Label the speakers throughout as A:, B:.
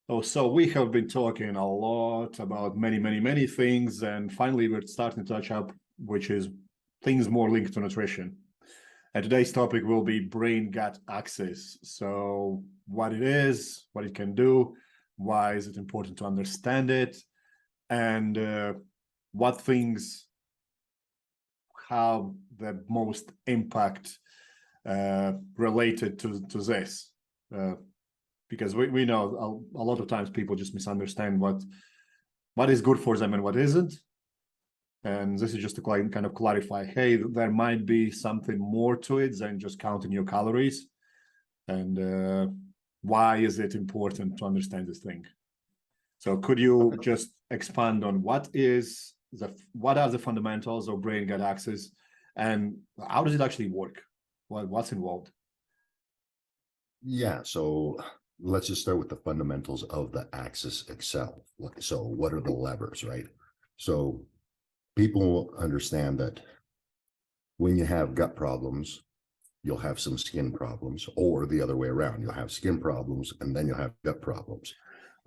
A: Oh, so we have been talking a lot about many things, and finally we're starting to touch up, which is things more linked to nutrition. And today's topic will be brain-gut axis. So what it is, what it can do, why is it important to understand it, and what things have the most impact related to this. Because we know a lot of times people just misunderstand what is good for them and what isn't. And this is just to kind of clarify, hey, there might be something more to it than just counting your calories. And why is it important to understand this thing? So could you just expand on what are the fundamentals of brain-gut axis, and how does it actually work? What's involved?
B: Yeah, so let's just start with the fundamentals of the axis itself. So what are the levers, right? So people understand that when you have gut problems, you'll have some skin problems, or the other way around. You'll have skin problems and then you'll have gut problems.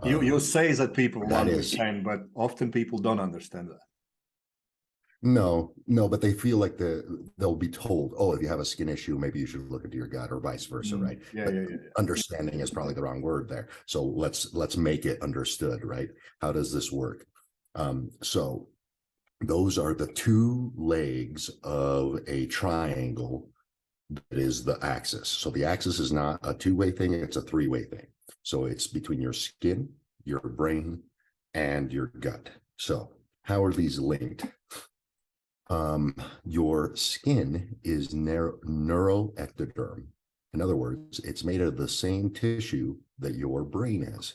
A: You say that people
B: that
A: understand, but often people don't understand that.
B: No, but they feel like they'll be told, oh, if you have a skin issue, maybe you should look into your gut, or vice versa, right?
A: Yeah.
B: Understanding is probably the wrong word there. So let's make it understood, right? How does this work? So those are the two legs of a triangle that is the axis. So the axis is not a two-way thing, it's a three-way thing. So it's between your skin, your brain, and your gut. So how are these linked? Your skin is neuroectoderm. In other words, it's made of the same tissue that your brain is.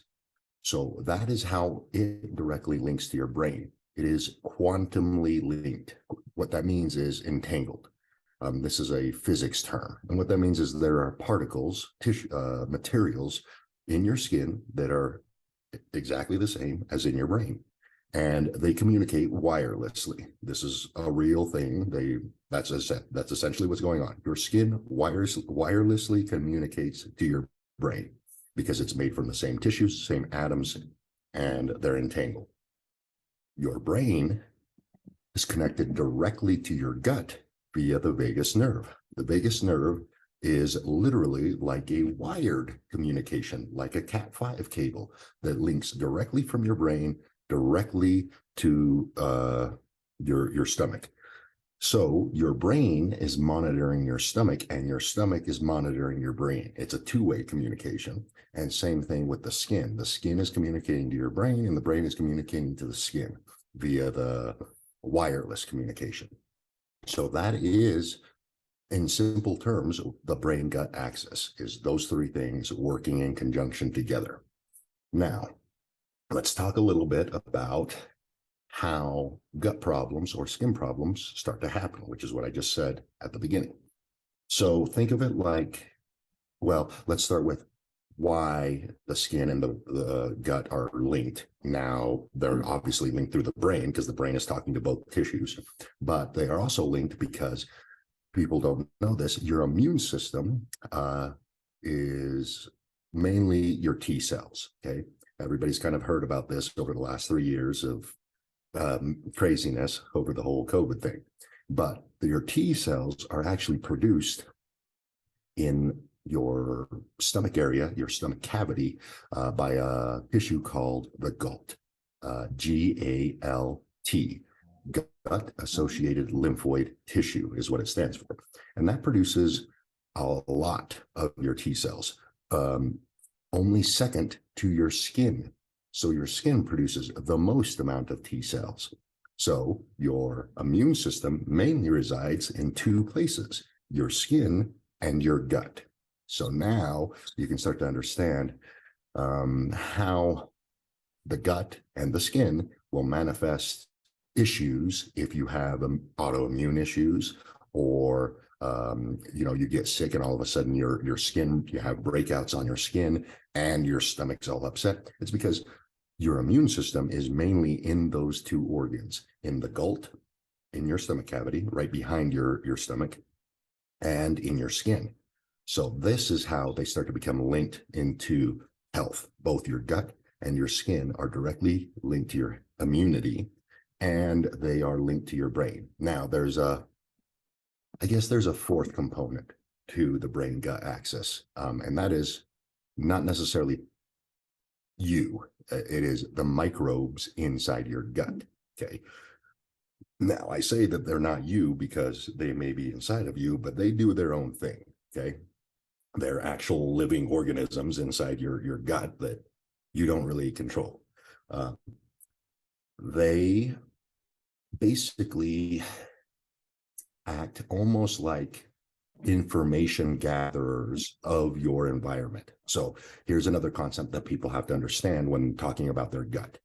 B: So that is how it directly links to your brain. It is quantumly linked. What that means is entangled. This is a physics term. And what that means is there are particles, materials in your skin that are exactly the same as in your brain. And they communicate wirelessly. This is a real thing. That's essentially what's going on. Your skin wirelessly communicates to your brain because it's made from the same tissues, same atoms, and they're entangled. Your brain is connected directly to your gut via the vagus nerve. The vagus nerve is literally like a wired communication, like a Cat5 cable that links directly from your brain directly to your stomach. So your brain is monitoring your stomach and your stomach is monitoring your brain. It's a two-way communication. And same thing with the skin. The skin is communicating to your brain and the brain is communicating to the skin via the wireless communication. So that is, in simple terms, the brain-gut axis, is those three things working in conjunction together. Now, let's talk a little bit about how gut problems or skin problems start to happen, which is what I just said at the beginning. So think of it like, well, let's start with why the skin and the gut are linked. Now, they're obviously linked through the brain because the brain is talking to both tissues, but they are also linked because people don't know this. Your immune system is mainly your T cells, okay? Everybody's kind of heard about this over the last 3 years of craziness over the whole COVID thing. But your T cells are actually produced in your stomach area, your stomach cavity, by a tissue called the GALT, G-A-L-T. Gut-associated lymphoid tissue is what it stands for. And that produces a lot of your T cells. Only second to your skin. So your skin produces the most amount of T cells. So your immune system mainly resides in two places, your skin and your gut. So now you can start to understand how the gut and the skin will manifest issues if you have autoimmune issues, or you get sick and all of a sudden your skin, you have breakouts on your skin and your stomach's all upset. It's because your immune system is mainly in those two organs, in the GALT, in your stomach cavity, right behind your stomach, and in your skin. So this is how they start to become linked into health, both your gut and your skin are directly linked to your immunity, and they are linked to your brain. Now, I guess there's a fourth component to the brain-gut axis, and that is not necessarily you. It is the microbes inside your gut, okay? Now, I say that they're not you because they may be inside of you, but they do their own thing, okay? They're actual living organisms inside your gut that you don't really control. They basically act almost like information gatherers of your environment. So here's another concept that people have to understand when talking about their gut.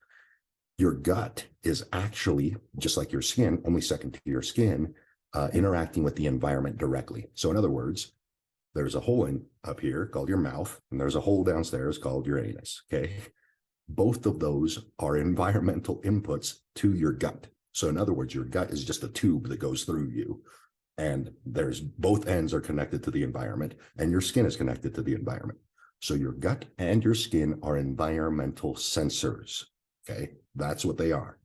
B: Your gut is actually, just like your skin, only second to your skin, interacting with the environment directly. So in other words, there's a hole up here called your mouth, and there's a hole downstairs called your anus, okay? Both of those are environmental inputs to your gut. So in other words, your gut is just a tube that goes through you, and there's both ends are connected to the environment, and your skin is connected to the environment. So your gut and your skin are environmental sensors, okay? That's what they are.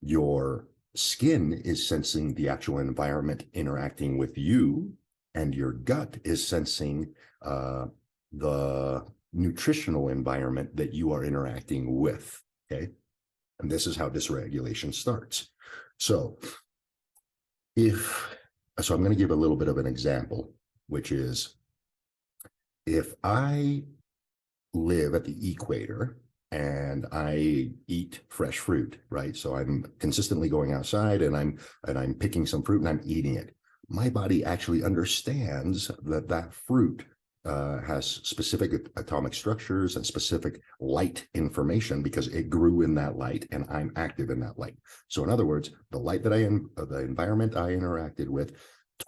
B: Your skin is sensing the actual environment interacting with you, and your gut is sensing the nutritional environment that you are interacting with, okay? And this is how dysregulation starts. So I'm going to give a little bit of an example, which is if I live at the equator and I eat fresh fruit, right? So I'm consistently going outside and I'm picking some fruit and I'm eating it. My body actually understands that fruit has specific atomic structures and specific light information because it grew in that light and I'm active in that light. So in other words, the light that the environment I interacted with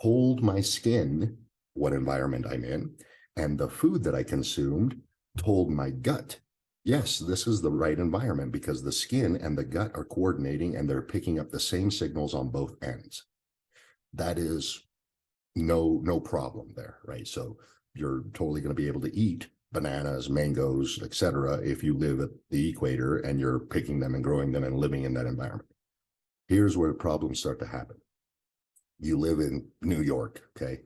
B: told my skin what environment I'm in, and the food that I consumed told my gut, yes, this is the right environment because the skin and the gut are coordinating and they're picking up the same signals on both ends. That is no problem there, right? So you're totally going to be able to eat bananas, mangoes, etc. if you live at the equator and you're picking them and growing them and living in that environment. Here's where problems start to happen. You live in New York, okay,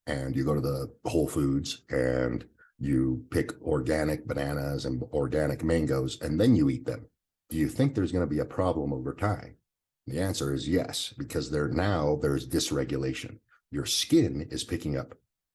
B: and you go to the Whole Foods and you pick organic bananas and organic mangoes and then you eat them. Do you think there's going to be a problem over time? The answer is yes, because there's dysregulation. Your skin is picking up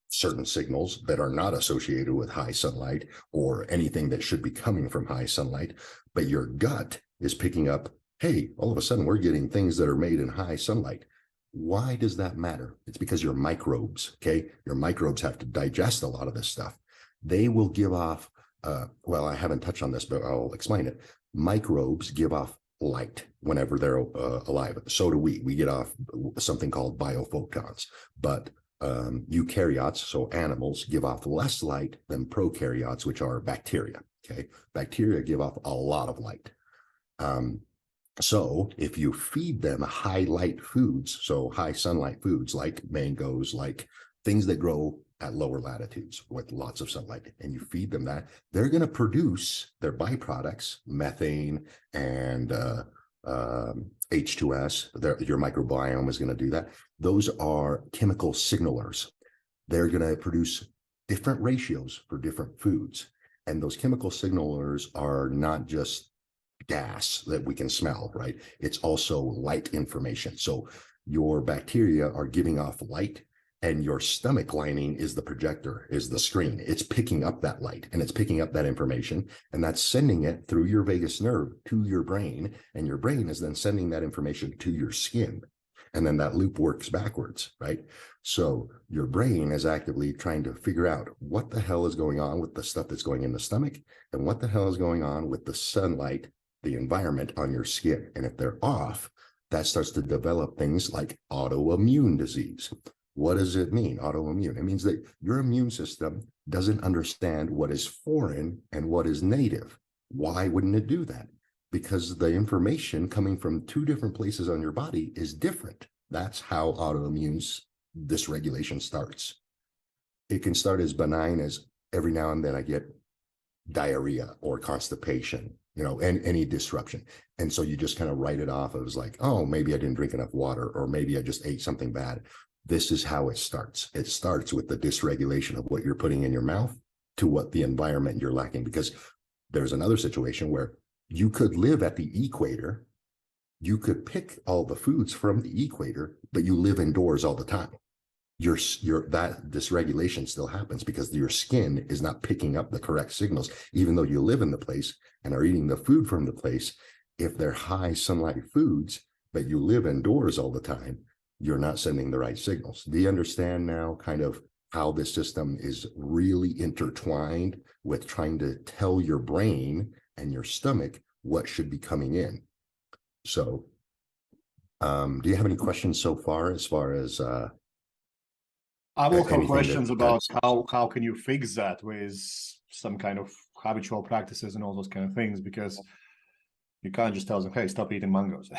B: certain signals that are not associated with high sunlight or anything that should be coming from high sunlight, but your gut is picking up, hey, all of a sudden we're getting things that are made in high sunlight. Why does that matter? It's because your microbes, okay? Your microbes have to digest a lot of this stuff. They will give off, well, I haven't touched on this, but I'll explain it. Microbes give off light whenever they're alive. So do we. We get off something called biophotons, but eukaryotes, so animals, give off less light than prokaryotes, which are bacteria, okay? Bacteria give off a lot of light. So if you feed them high light foods, so high sunlight foods like mangoes, like things that grow at lower latitudes with lots of sunlight, and you feed them that, they're going to produce their byproducts, methane and H2S. Your microbiome is going to do that. Those are chemical signalers. They're going to produce different ratios for different foods. And those chemical signalers are not just gas that we can smell, right? It's also light information. So your bacteria are giving off light, and your stomach lining is the projector, is the screen. It's picking up that light and it's picking up that information, and that's sending it through your vagus nerve to your brain, and your brain is then sending that information to your skin. And then that loop works backwards, right? So your brain is actively trying to figure out what the hell is going on with the stuff that's going in the stomach and what the hell is going on with the sunlight, the environment on your skin. And if they're off, that starts to develop things like autoimmune disease. What does it mean, autoimmune? It means that your immune system doesn't understand what is foreign and what is native. Why wouldn't it do that? Because the information coming from two different places on your body is different. That's how autoimmune dysregulation starts. It can start as benign as every now and then I get diarrhea or constipation, and any disruption. And so you just kind of write it off as like, oh, maybe I didn't drink enough water, or maybe I just ate something bad. This is how it starts. It starts with the dysregulation of what you're putting in your mouth to what the environment you're lacking. Because there's another situation where you could live at the equator. You could pick all the foods from the equator, but you live indoors all the time. That dysregulation still happens because your skin is not picking up the correct signals, even though you live in the place and are eating the food from the place. If they're high sunlight foods, but you live indoors all the time, you're not sending the right signals. Do you understand now kind of how this system is really intertwined with trying to tell your brain and your stomach what should be coming in? So, do you have any questions so far as
A: I will have questions about how can you fix that with some kind of habitual practices and all those kind of things, because you can't just tell them, hey, stop eating mangoes.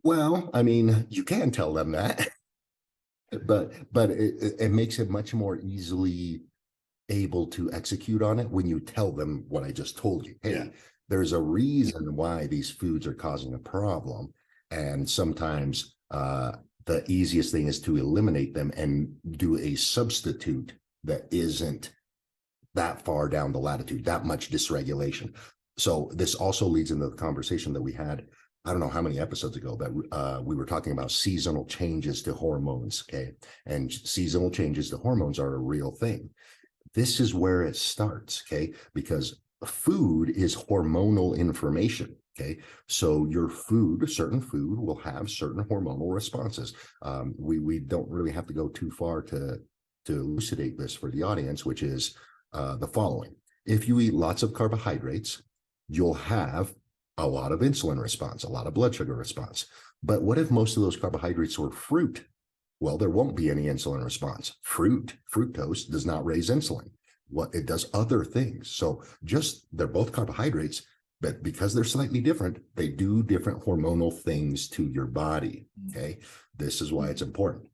B: Well, I mean, you can tell them that, but it makes it much more easily able to execute on it when you tell them what I just told you. Hey, there's a reason why these foods are causing a problem. And sometimes the easiest thing is to eliminate them and do a substitute that isn't that far down the latitude, that much dysregulation. So this also leads into the conversation that we had, I don't know how many episodes ago, but we were talking about seasonal changes to hormones, okay? And seasonal changes to hormones are a real thing. This is where it starts, okay? Because food is hormonal information, okay? So your food, certain food will have certain hormonal responses. We don't really have to go too far to elucidate this for the audience, which is the following. If you eat lots of carbohydrates, you'll have a lot of insulin response, a lot of blood sugar response. But what if most of those carbohydrates were fruit? Well, there won't be any insulin response. Fructose does not raise insulin. It does other things. So they're both carbohydrates, but because they're slightly different, they do different hormonal things to your body. Okay. This is why it's important.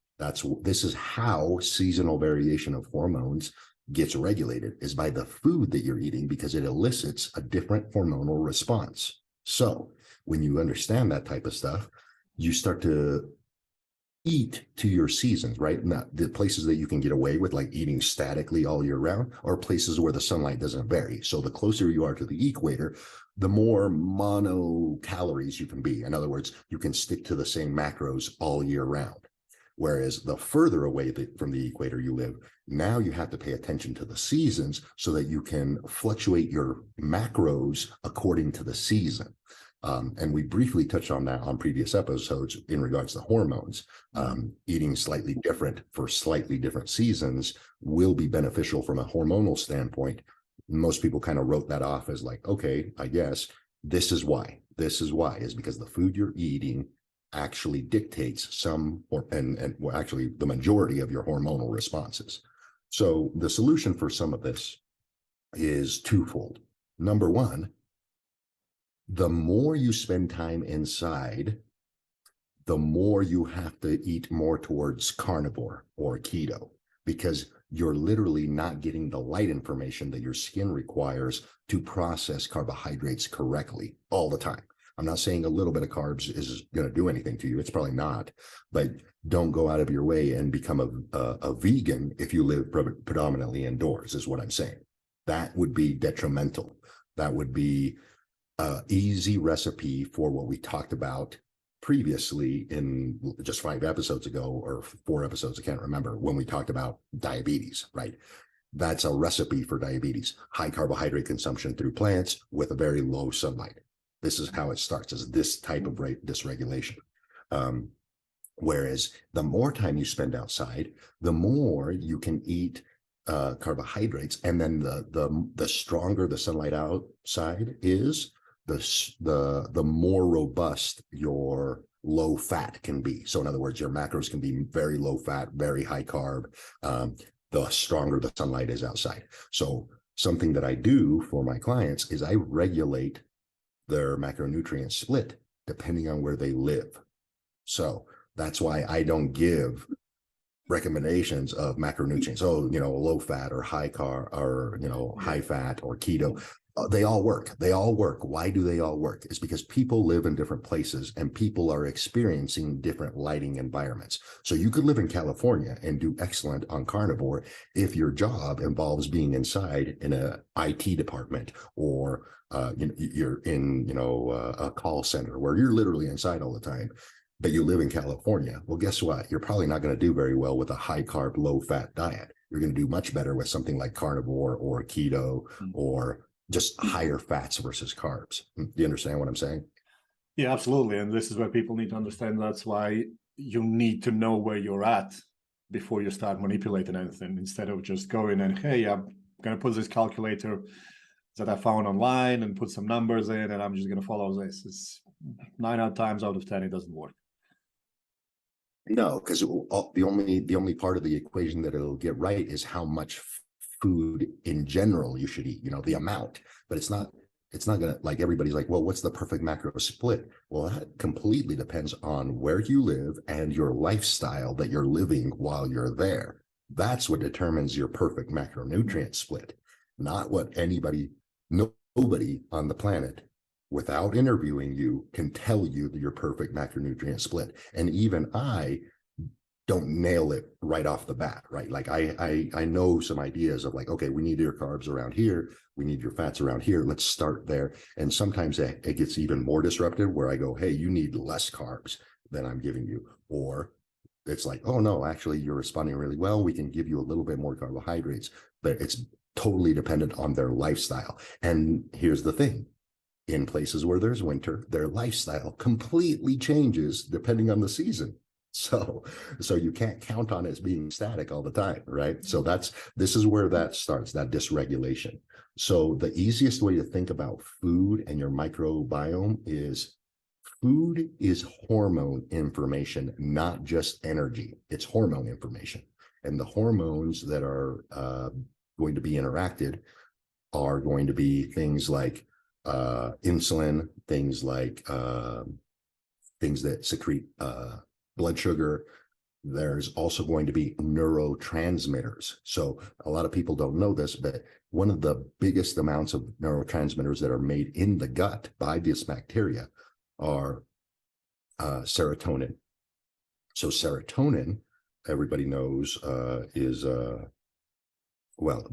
B: This is how seasonal variation of hormones gets regulated, is by the food that you're eating, because it elicits a different hormonal response. So when you understand that type of stuff, you start to eat to your seasons, right? Not the places that you can get away with, like eating statically all year round, or places where the sunlight doesn't vary. So the closer you are to the equator, the more mono calories you can be. In other words, you can stick to the same macros all year round. Whereas the further away from the equator you live, now you have to pay attention to the seasons so that you can fluctuate your macros according to the season. And we briefly touched on that on previous episodes in regards to hormones. Eating slightly different for slightly different seasons will be beneficial from a hormonal standpoint. Most people kind of wrote that off as like, okay, I guess this is why. This is why, is because the food you're eating actually dictates actually the majority of your hormonal responses. So the solution for some of this is twofold. Number one, the more you spend time inside, the more you have to eat more towards carnivore or keto, because you're literally not getting the light information that your skin requires to process carbohydrates correctly all the time. I'm not saying a little bit of carbs is going to do anything to you. It's probably not, but don't go out of your way and become a vegan if you live predominantly indoors, is what I'm saying. That would be detrimental. That would be an easy recipe for what we talked about previously in just 5 episodes ago, or 4 episodes, I can't remember, when we talked about diabetes, right? That's a recipe for diabetes. High carbohydrate consumption through plants with a very low sunlight. This is how it starts, as this type of dysregulation. Whereas the more time you spend outside, the more you can eat carbohydrates, and then the stronger the sunlight outside is, the more robust your low fat can be. So in other words, your macros can be very low fat, very high carb, the stronger the sunlight is outside. So something that I do for my clients is I regulate their macronutrient split depending on where they live. So that's why I don't give recommendations of macronutrients. Oh, low fat or high carb, or, high fat or keto. They all work. They all work. Why do they all work? It's because people live in different places and people are experiencing different lighting environments. So you could live in California and do excellent on carnivore if your job involves being inside in a IT department, or you're in a call center where you're literally inside all the time, but you live in California. Well, guess what? You're probably not going to do very well with a high carb, low fat diet. You're going to do much better with something like carnivore or keto, or just higher fats versus carbs. Do you understand what I'm saying?
A: Yeah, absolutely. And this is where people need to understand that's why you need to know where you're at before you start manipulating anything, instead of just going and, hey, I'm going to put this calculator that I found online and put some numbers in, and I'm just going to follow this. It's 9 times out of 10, it doesn't work.
B: No, because the only part of the equation that it'll get right is how much food in general you should eat, the amount. But it's not gonna, like, everybody's like, well, what's the perfect macro split? Well, that completely depends on where you live and your lifestyle that you're living while you're there. That's what determines your perfect macronutrient split, not what nobody on the planet, without interviewing you, can tell you your perfect macronutrient split. And even I don't nail it right off the bat, right? Like I know some ideas of, like, okay, we need your carbs around here, we need your fats around here, let's start there. And sometimes it gets even more disruptive, where I go, hey, you need less carbs than I'm giving you. Or it's like, oh no, actually you're responding really well, we can give you a little bit more carbohydrates. But it's totally dependent on their lifestyle. And here's the thing, in places where there's winter, their lifestyle completely changes depending on the season. So you can't count on it being static all the time, right? So this is where that starts, that dysregulation. So the easiest way to think about food and your microbiome is, food is hormone information, not just energy. It's hormone information. And the hormones that are going to be interacted are going to be things like insulin, things like things that secrete blood sugar. There's also going to be neurotransmitters. So a lot of people don't know this, but one of the biggest amounts of neurotransmitters that are made in the gut by this bacteria are serotonin. So serotonin, everybody knows, is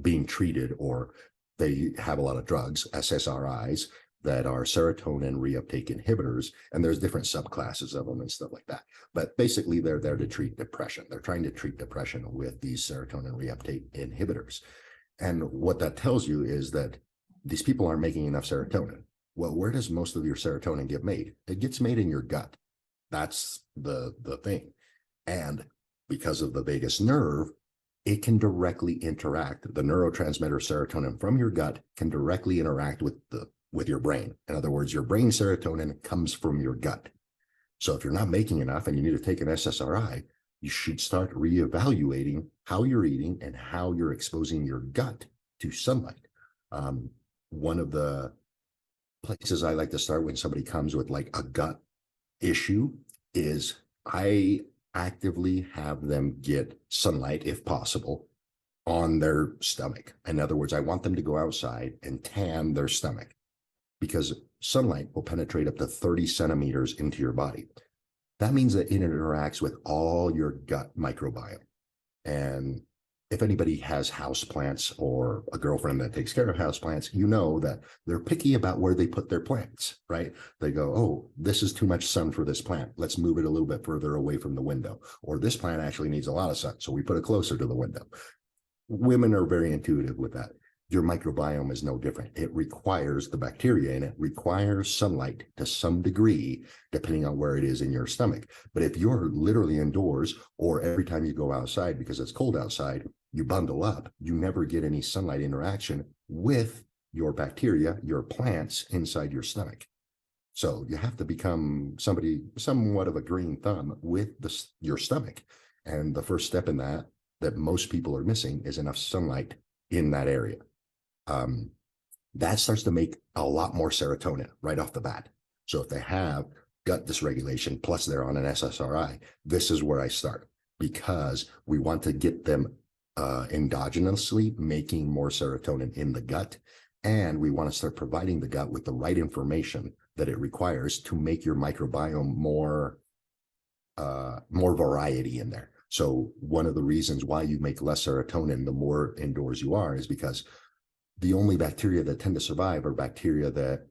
B: being treated, or they have a lot of drugs, SSRIs, that are serotonin reuptake inhibitors, and there's different subclasses of them and stuff like that. But basically, they're there to treat depression. They're trying to treat depression with these serotonin reuptake inhibitors. And what that tells you is that these people aren't making enough serotonin. Well, where does most of your serotonin get made? It gets made in your gut. That's the thing. And because of the vagus nerve, it can directly interact. The neurotransmitter serotonin from your gut can directly interact with your brain. In other words, your brain serotonin comes from your gut. So if you're not making enough and you need to take an SSRI, you should start reevaluating how you're eating and how you're exposing your gut to sunlight. One of the places I like to start when somebody comes with like a gut issue is I actively have them get sunlight, if possible, on their stomach. In other words, I want them to go outside and tan their stomach, because sunlight will penetrate up to 30 centimeters into your body. That means that it interacts with all your gut microbiome. And if anybody has houseplants or a girlfriend that takes care of houseplants, you know that they're picky about where they put their plants, right? They go, oh, this is too much sun for this plant. Let's move it a little bit further away from the window. Or this plant actually needs a lot of sun, so we put it closer to the window. Women are very intuitive with that. Your microbiome is no different. It requires the bacteria and it requires sunlight to some degree, depending on where it is in your stomach. But if you're literally indoors, or every time you go outside because it's cold outside, you bundle up, you never get any sunlight interaction with your bacteria, your plants inside your stomach. So you have to become somewhat of a green thumb with your stomach. And the first step in that most people are missing is enough sunlight in that area. That starts to make a lot more serotonin right off the bat. So if they have gut dysregulation, plus they're on an SSRI, this is where I start, because we want to get them endogenously making more serotonin in the gut. And we want to start providing the gut with the right information that it requires to make your microbiome more variety in there. So one of the reasons why you make less serotonin the more indoors you are is because the only bacteria that tend to survive are bacteria that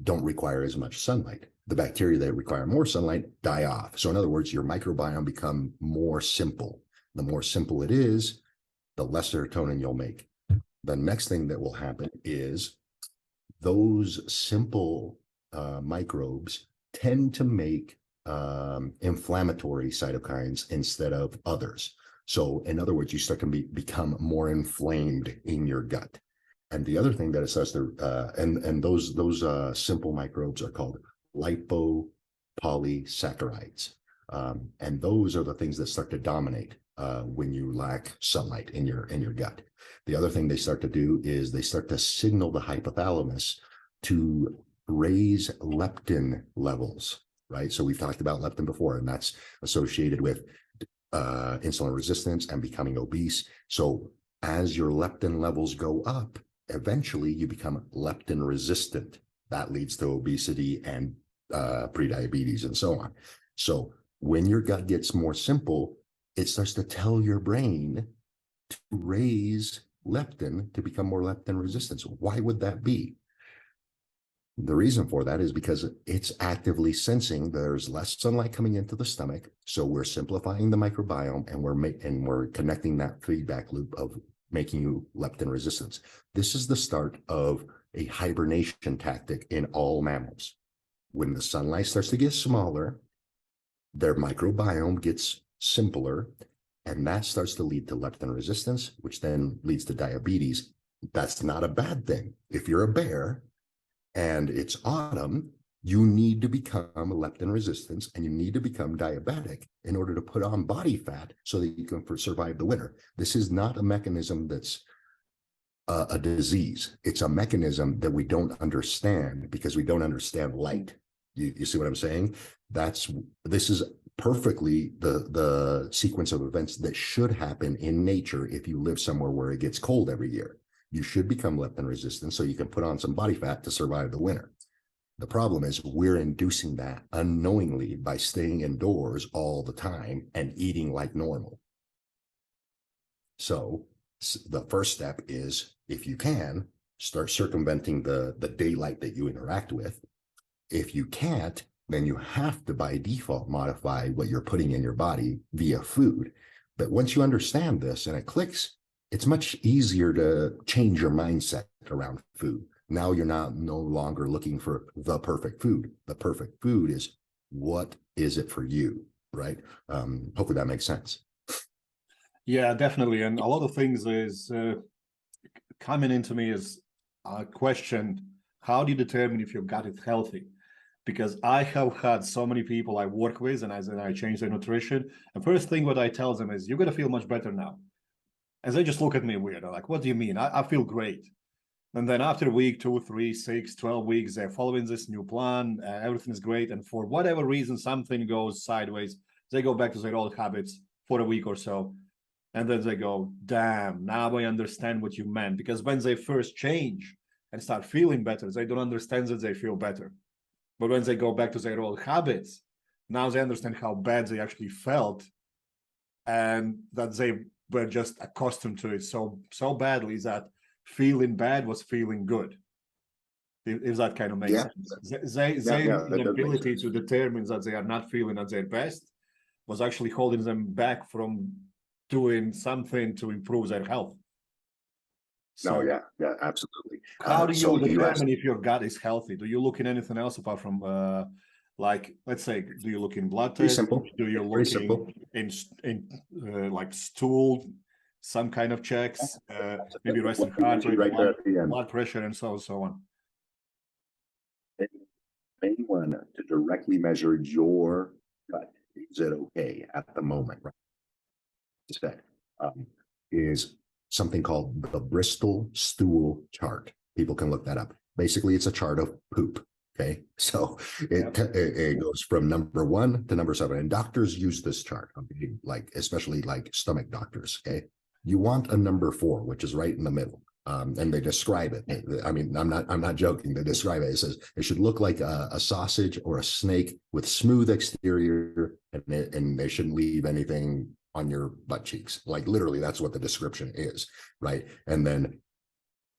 B: don't require as much sunlight. The bacteria that require more sunlight die off. So in other words, your microbiome become more simple. The more simple it is, the less serotonin you'll make. The next thing that will happen is those simple microbes tend to make inflammatory cytokines instead of others. So in other words, you start to become more inflamed in your gut. And the other thing that it starts to, and those simple microbes are called lipopolysaccharides. And those are the things that start to dominate when you lack sunlight in your gut. The other thing they start to do is they start to signal the hypothalamus to raise leptin levels, right? So we've talked about leptin before, and that's associated with insulin resistance and becoming obese. So as your leptin levels go up, eventually you become leptin resistant. That leads to obesity and prediabetes and so on. So when your gut gets more simple, it starts to tell your brain to raise leptin to become more leptin resistant. So why would that be? The reason for that is because it's actively sensing there's less sunlight coming into the stomach. So we're simplifying the microbiome and we're connecting that feedback loop of making you leptin resistant. This is the start of a hibernation tactic in all mammals. When the sunlight starts to get smaller, their microbiome gets simpler, and that starts to lead to leptin resistance, which then leads to diabetes. That's not a bad thing. If you're a bear and it's autumn, you need to become leptin resistant and you need to become diabetic in order to put on body fat so that you can survive the winter. This is not a mechanism that's a disease. It's a mechanism that we don't understand because we don't understand light. You see what I'm saying? This is perfectly the sequence of events that should happen in nature if you live somewhere where it gets cold every year. You should become leptin resistant so you can put on some body fat to survive the winter. The problem is we're inducing that unknowingly by staying indoors all the time and eating like normal. So the first step is, if you can, start circumventing the daylight that you interact with. If you can't, then you have to by default modify what you're putting in your body via food. But once you understand this and it clicks, it's much easier to change your mindset around food. Now you're no longer looking for the perfect food. The perfect food is, what is it for you, right? Hopefully that makes sense.
A: Yeah, definitely. And a lot of things is coming into me is a question: how do you determine if your gut is healthy? Because I have had so many people I work with, and as I change their nutrition, the first thing what I tell them is, you're going to feel much better now. And they just look at me weird. They're like, what do you mean? I feel great. And then after a week, 2, 3, 6, 12 weeks, they're following this new plan. Everything is great. And for whatever reason, something goes sideways. They go back to their old habits for a week or so. And then they go, damn, now I understand what you meant. Because when they first change and start feeling better, they don't understand that they feel better. But when they go back to their old habits, now they understand how bad they actually felt and that they were just accustomed to it so badly that feeling bad was feeling good. If that kind of makes sense. The ability to determine that they are not feeling at their best was actually holding them back from doing something to improve their health.
B: So, yeah, absolutely.
A: How do you determine if your gut is healthy? Do you look in anything else apart from like, let's say, do you look in blood tests? Do you look in like stool, some kind of checks, maybe resting heart rate, blood pressure, and so on?
B: The main one to directly measure your gut, is it okay at the moment, right? Is something called the Bristol stool chart. People can look that up. Basically, it's a chart of poop. Okay, so it goes from number 1 to number 7, and doctors use this chart. Okay, like especially like stomach doctors. Okay, you want a number 4, which is right in the middle. And they describe it. I mean, I'm not joking. They describe it. It says it should look like a sausage or a snake with smooth exterior, and they shouldn't leave anything on your butt cheeks. Like literally, that's what the description is, right? And then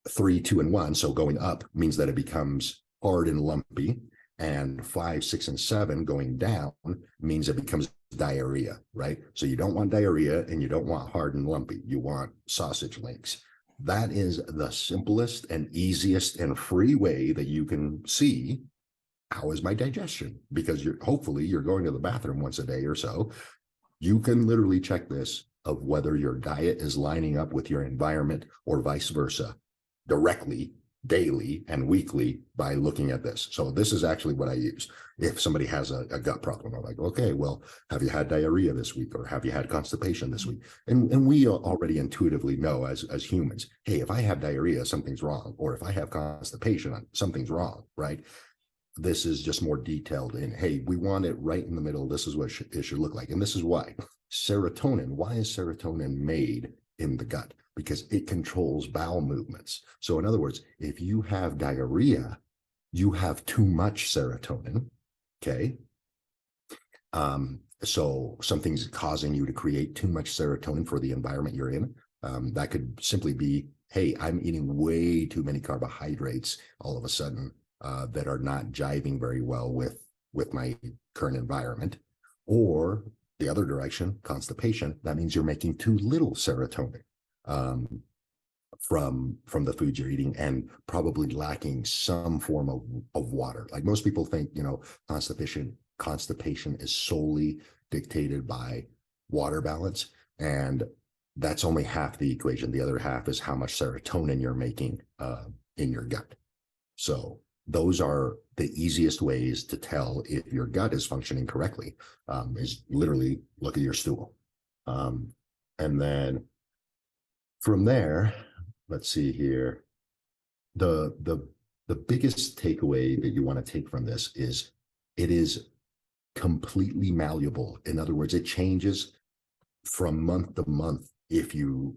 B: 3, 2, and 1, so going up means that it becomes hard and lumpy, and 5, 6, and 7 going down means it becomes diarrhea, right? So you don't want diarrhea and you don't want hard and lumpy. You want sausage links. That is the simplest and easiest and free way that you can see how is my digestion, because hopefully you're going to the bathroom once a day or so. You can literally check this of whether your diet is lining up with your environment or vice versa directly, daily, and weekly by looking at this. So this is actually what I use. If somebody has a gut problem, I'm like, okay, well, have you had diarrhea this week, or have you had constipation this week? And we already intuitively know as humans, hey, if I have diarrhea, something's wrong. Or if I have constipation, something's wrong, right? This is just more detailed in, hey, we want it right in the middle. This is what it should look like. And this is why. Serotonin, why is serotonin made in the gut? Because it controls bowel movements. So in other words, if you have diarrhea, you have too much serotonin, okay? So something's causing you to create too much serotonin for the environment you're in. That could simply be, hey, I'm eating way too many carbohydrates all of a sudden that are not jiving very well with my current environment. Or the other direction, constipation, that means you're making too little serotonin from the food you're eating, and probably lacking some form of water. Like most people think, constipation is solely dictated by water balance, and that's only half the equation. The other half is how much serotonin you're making in your gut. So those are the easiest ways to tell if your gut is functioning correctly, is literally look at your stool. And then from there, let's see here. The biggest takeaway that you want to take from this is it is completely malleable. In other words, it changes from month to month if you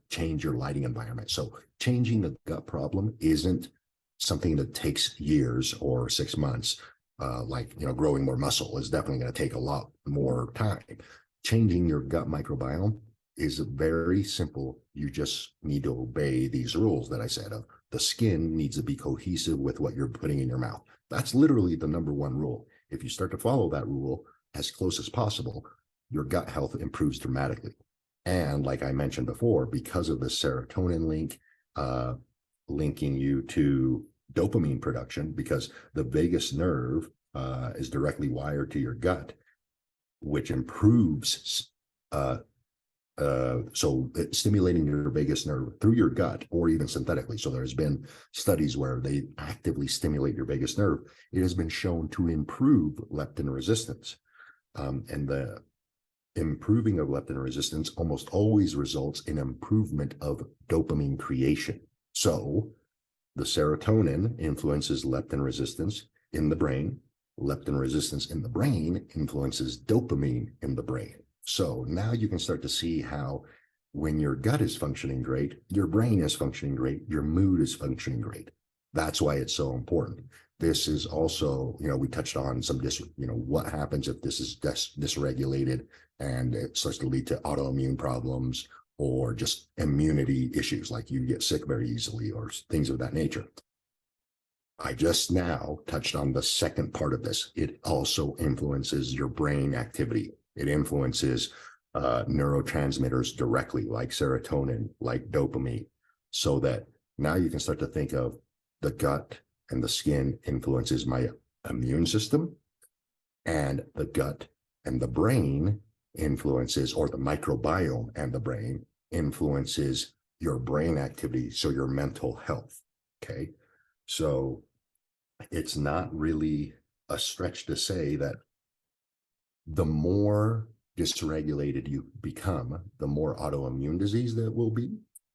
B: change your lighting environment. So changing the gut problem isn't something that takes years or 6 months. Growing more muscle is definitely going to take a lot more time. Changing your gut microbiome is very simple. You just need to obey these rules that I said of the skin needs to be cohesive with what you're putting in your mouth. That's literally the number one rule. If you start to follow that rule as close as possible, your gut health improves dramatically. And like I mentioned before, because of the serotonin link, linking you to dopamine production, because the vagus nerve is directly wired to your gut, which improves so it's stimulating your vagus nerve through your gut or even synthetically. So there's been studies where they actively stimulate your vagus nerve. It has been shown to improve leptin resistance. And the improving of leptin resistance almost always results in improvement of dopamine creation. So the serotonin influences leptin resistance in the brain. Leptin resistance in the brain influences dopamine in the brain. So now you can start to see how when your gut is functioning great, your brain is functioning great, your mood is functioning great. That's why it's so important. This is also, we touched on some, what happens if this is dysregulated and it starts to lead to autoimmune problems or just immunity issues, like you get sick very easily or things of that nature. I just now touched on the second part of this. It also influences your brain activity. It influences neurotransmitters directly, like serotonin, like dopamine, so that now you can start to think of the gut and the skin influences my immune system, and the gut and the brain influences, or the microbiome and the brain influences your brain activity, so your mental health. Okay. So it's not really a stretch to say that the more dysregulated you become, the more autoimmune disease there will be,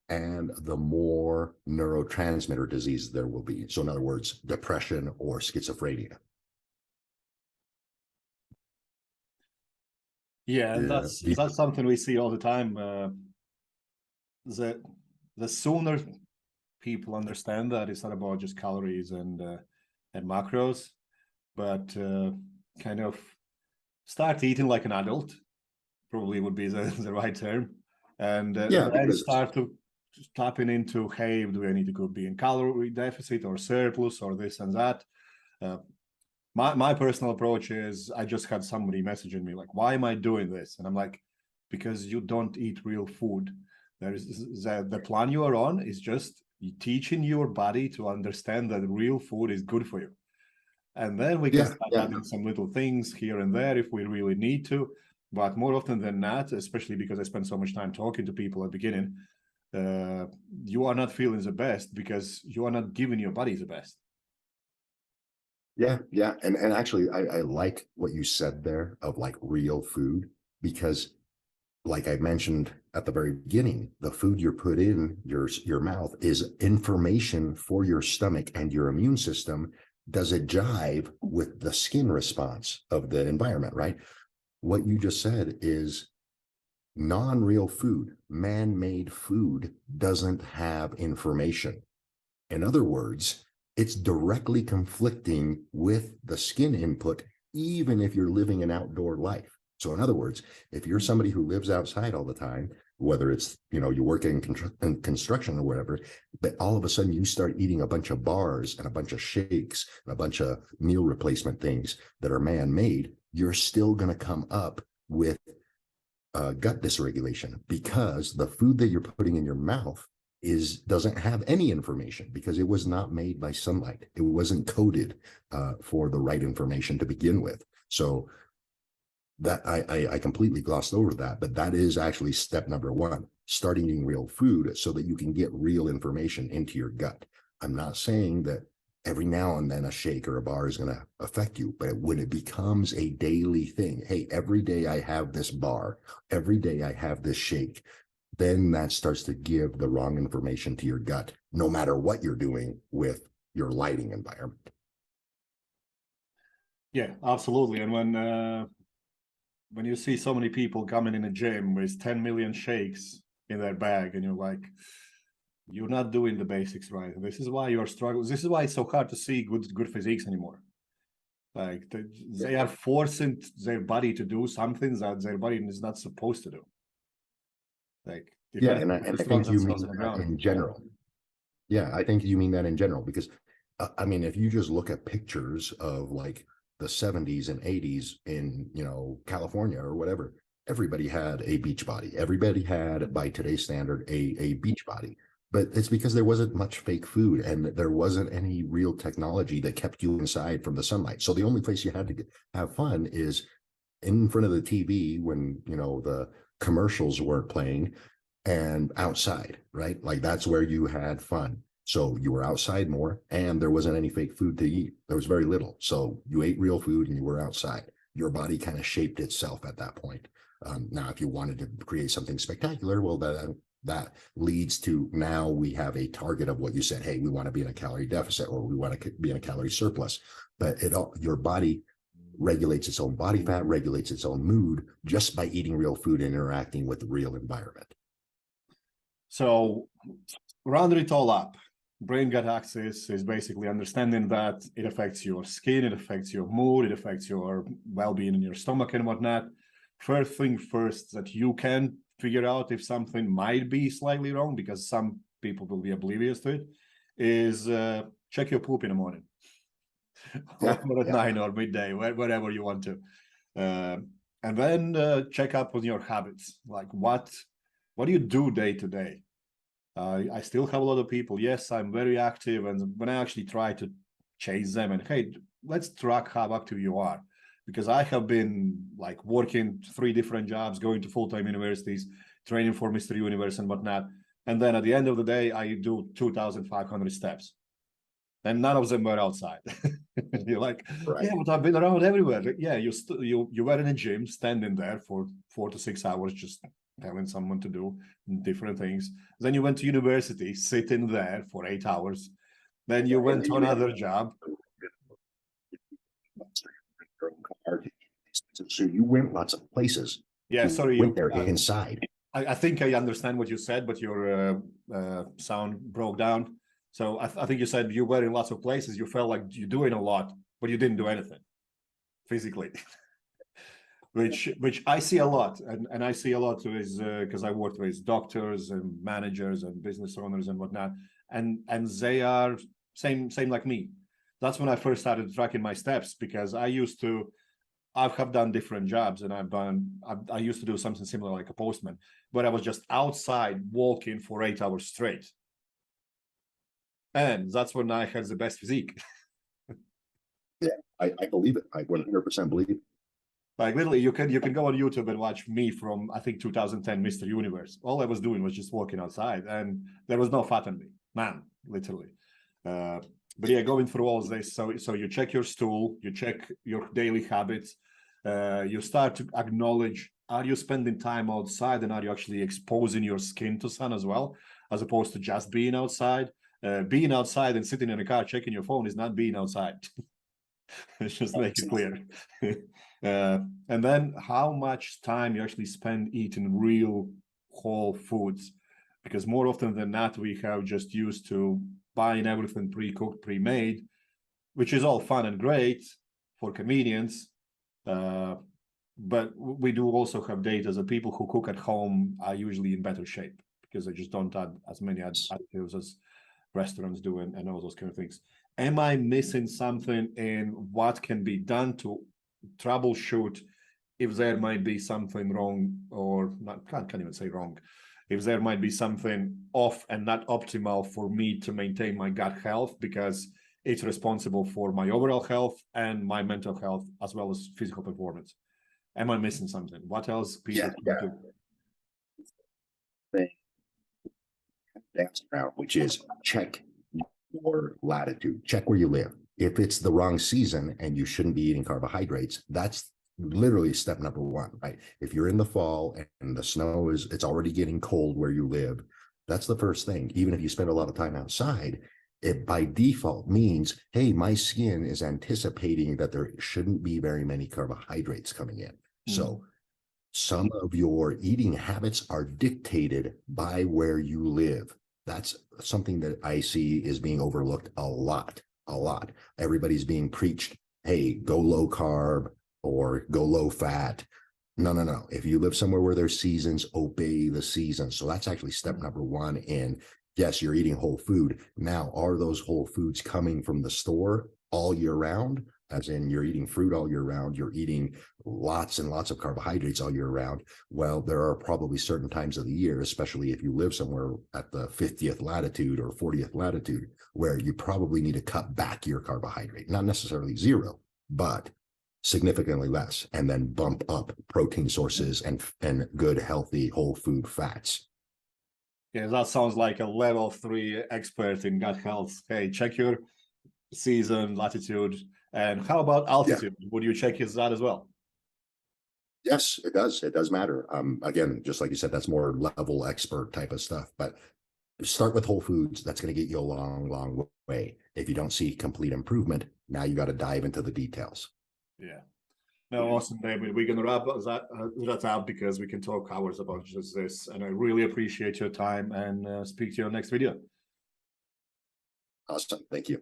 B: and the more neurotransmitter disease there will be. So in other words, depression or schizophrenia.
A: Yeah, and that's something we see all the time. That the sooner people understand that it's not about just calories and macros, but kind of start eating like an adult, probably would be the right term, and
B: Yeah,
A: then
B: because
A: start to tapping into, hey, do I need to be in calorie deficit or surplus or this and that. Uh, my personal approach is, I just had somebody messaging me like, why am I doing this? And I'm like, because you don't eat real food. There's the plan you are on is just teaching your body to understand that real food is good for you. And then we can
B: yeah,
A: start
B: yeah,
A: adding some little things here and there if we really need to. But more often than not, especially because I spend so much time talking to people at the beginning, you are not feeling the best because you are not giving your body the best.
B: yeah. And actually, I like what you said there of like real food, because like I mentioned at the very beginning, the food you're put in your mouth is information for your stomach and your immune system. Does it jive with the skin response of the environment, right? What you just said is non-real food, man-made food doesn't have information. In other words, it's directly conflicting with the skin input, even if you're living an outdoor life. So in other words, if you're somebody who lives outside all the time, whether it's, you work in construction or whatever, but all of a sudden you start eating a bunch of bars and a bunch of shakes and a bunch of meal replacement things that are man-made, you're still going to come up with gut dysregulation, because the food that you're putting in your mouth doesn't have any information, because it was not made by sunlight. It wasn't coded for the right information to begin with. So that I completely glossed over that, but that is actually step number one: starting eating real food so that you can get real information into your gut. I'm not saying that every now and then a shake or a bar is going to affect you, but when it becomes a daily thing, hey, every day I have this bar, every day I have this shake, then that starts to give the wrong information to your gut, no matter what you're doing with your lighting environment.
A: Yeah, absolutely. And when you see so many people coming in a gym with 10 million shakes in their bag, and you're like, you're not doing the basics right. This is why you're struggling. This is why it's so hard to see good physiques anymore. Like they are forcing their body to do something that their body is not supposed to do. Like
B: Yeah, and I think you mean
A: on the
B: that
A: ground.
B: in general. Yeah, I think you mean that in general, because I mean, if you just look at pictures of like the 70s and 80s in, California or whatever, everybody had a beach body. Everybody had, by today's standard, a beach body. But it's because there wasn't much fake food and there wasn't any real technology that kept you inside from the sunlight. So the only place you had to have fun is in front of the TV when, the commercials weren't playing, and outside, right? Like that's where you had fun. So you were outside more, and there wasn't any fake food to eat. There was very little. So you ate real food and you were outside. Your body kind of shaped itself at that point. Now, if you wanted to create something spectacular, well, that leads to, now we have a target of what you said. Hey, we want to be in a calorie deficit, or we want to be in a calorie surplus. But your body regulates its own body fat, regulates its own mood just by eating real food and interacting with the real environment.
A: So rounding it all up, brain gut axis is basically understanding that it affects your skin, it affects your mood, it affects your well-being in your stomach and whatnot. First thing first, that you can figure out if something might be slightly wrong, because some people will be oblivious to it, is check your poop in the morning. Or at 9 or midday, wherever you want to. And then check up on your habits. Like what do you do day to day? I still have a lot of people. Yes, I'm very active. And when I actually try to chase them and, hey, let's track how active you are. Because I have been like working 3 different jobs, going to full-time universities, training for Mr. Universe and whatnot. And then at the end of the day, I do 2,500 steps. And none of them were outside. You're like,
B: Right.
A: yeah, but I've been around everywhere. Yeah, you were in a gym, standing there for 4 to 6 hours, just telling someone to do different things. Then you went to university, sitting there for 8 hours. Then you went to another job.
B: So you went lots of places.
A: Yeah,
B: You
A: sorry,
B: went there inside.
A: I think I understand what you said, but your sound broke down. So I think you said you were in lots of places. You felt like you're doing a lot, but you didn't do anything physically, which I see a lot, and I see a lot is because I worked with doctors and managers and business owners and whatnot, and they are same like me. That's when I first started tracking my steps, because I have done different jobs, and I used to do something similar like a postman, but I was just outside walking for 8 hours straight. And that's when I had the best physique.
B: Yeah, I believe it. I 100% believe it.
A: Like literally, you can go on YouTube and watch me from, I think, 2010 Mr. Universe. All I was doing was just walking outside, and there was no fat on me, man, literally. But yeah, going through all this, so you check your stool, you check your daily habits, you start to acknowledge, are you spending time outside, and are you actually exposing your skin to sun as well, as opposed to just being outside? Being outside and sitting in a car checking your phone is not being outside. Let's just make it clear. And then how much time you actually spend eating real whole foods, because more often than not, we have just used to buying everything pre-cooked, pre-made, which is all fun and great for convenience. But we do also have data that people who cook at home are usually in better shape, because they just don't add as many additives as restaurants do, and all those kind of things. Am I missing something in what can be done to troubleshoot if there might be something wrong, or not, can't even say wrong, if there might be something off and not optimal for me to maintain my gut health, because it's responsible for my overall health and my mental health as well as physical performance? Am I missing something? What else people do?
B: That's now, which is check your latitude, check where you live. If it's the wrong season and you shouldn't be eating carbohydrates, that's literally step number one, right? If you're in the fall and the snow it's already getting cold where you live, that's the first thing. Even if you spend a lot of time outside, it by default means, hey, my skin is anticipating that there shouldn't be very many carbohydrates coming in. So some of your eating habits are dictated by where you live. That's something that I see is being overlooked a lot. Everybody's being preached, hey, go low carb or go low fat. No. If you live somewhere where there's seasons, obey the seasons. So that's actually step number one. And yes, you're eating whole food. Now, are those whole foods coming from the store all year round? As in you're eating fruit all year round, you're eating lots and lots of carbohydrates all year round. Well, there are probably certain times of the year, especially if you live somewhere at the 50th latitude or 40th latitude, where you probably need to cut back your carbohydrate, not necessarily zero, but significantly less, and then bump up protein sources and good, healthy, whole food fats.
A: Yeah, that sounds like a level 3 expert in gut health. Hey, check your season, latitude. And how about altitude? Yeah. Would you check that as well?
B: Yes, it does. It does matter. Again, just like you said, that's more level expert type of stuff. But start with whole foods. That's going to get you a long way. If you don't see complete improvement, now you got to dive into the details.
A: Yeah. No, awesome, David. We're going to wrap that up, because we can talk hours about just this. And I really appreciate your time, and speak to you on the next video.
B: Awesome. Thank you.